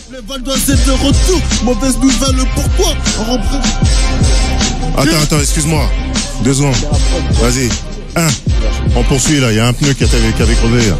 Le Val d'Oise est de retour, mauvaise nouvelle pour toi. Attends, excuse-moi. 2 secondes. Vas-y. On poursuit là, il y a un pneu qui avait crevé là.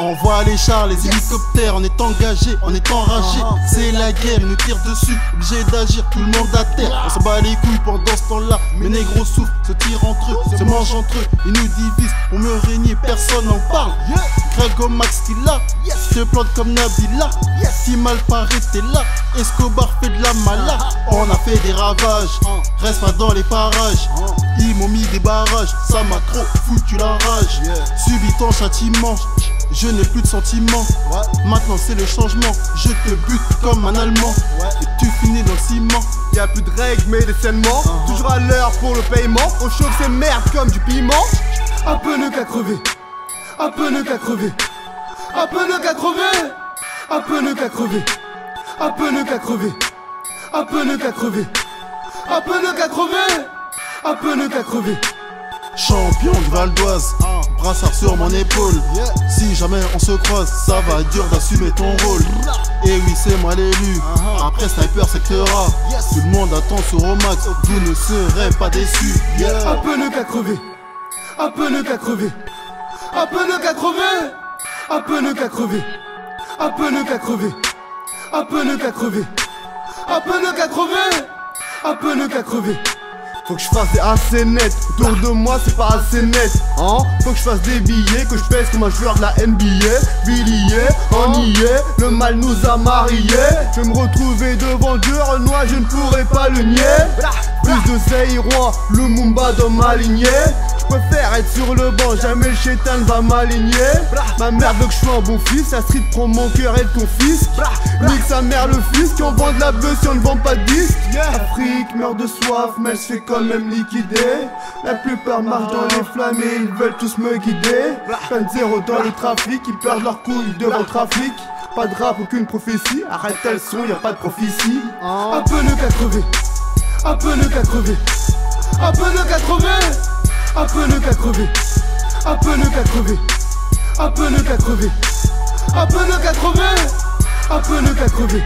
On voit les chars, les hélicoptères, on est engagé, on est enragé. C'est la guerre, ils nous tirent dessus, obligé d'agir, tout le monde à terre. On s'en bat les couilles pendant ce temps-là, mes négros souffrent, se tirent entre eux, se mangent entre eux. Ils nous divisent, pour me régner, personne n'en parle. Greg Max qui là, se plante comme Nabila. Si mal paraît t'es là, Escobar fait de la mala. On a fait des ravages, reste pas dans les parages. Ils m'ont mis des barrages, ça m'a trop foutu la rage. Subis ton châtiment, je n'ai plus de sentiments. Maintenant c'est le changement, je te bute comme un Allemand. Et tu finis dans le ciment. Y'a plus de règles mais des saignements. Toujours à l'heure pour le paiement. On chauffe ces merdes comme du piment. Un pneu qu'à crever, un pneu qu'à crever, un pneu qu'à crever, un pneu qu'à crever, un pneu qu'à crever, un pneu qu'à crever, un pneu qu'à crever, un pneu qu'à crever. Champion de Val d'Oise, brassard sur mon épaule. Si jamais on se croise, ça va être dur d'assumer ton rôle. Et oui, c'est moi l'élu, après sniper sectera. Tout le monde attend sur Romax, vous ne serez pas déçus. Un pneu qu'à crever, un pneu qu'à crever, un pneu qu'à crever, un pneu qu'à crever, un pneu qu'à crever, un pneu qu'à crever, un pneu qu'à crever, un pneu qu'à crever. Faut que je fasse des assez net, autour de moi c'est pas assez net, hein. Faut que je fasse des billets, que je pèse comme un joueur de la NBA. Villiers, on y est, le mal nous a mariés. Je vais me retrouver devant Dieu, Renoir, je ne pourrai pas le nier. Plus de Zaïrois, le Mumba dans ma lignée. Je préfère être sur le banc, jamais le chétan va m'aligner. Ma mère veut que je sois un bon fils, la street prend mon cœur et ton fils. Nique sa mère le fils, qui en vend de la bœuf si on ne vend pas de disques. L'Afrique meurt de soif, mais elle se fait quand même liquider. La plupart marchent dans les flammes et ils veulent tous me guider. Peine zéro dans le trafic, ils perdent leurs couilles devant le trafic. Pas de rap, aucune prophétie, arrête le son, y'a pas de prophétie. Un pneu qu'à crever, un pneu qu'à crever, un pneu qu'à crever, un pneu qu'à crever, un pneu qu'à crever, un pneu qu'à crever, un pneu qu'à crever, un pneu qu'à crever.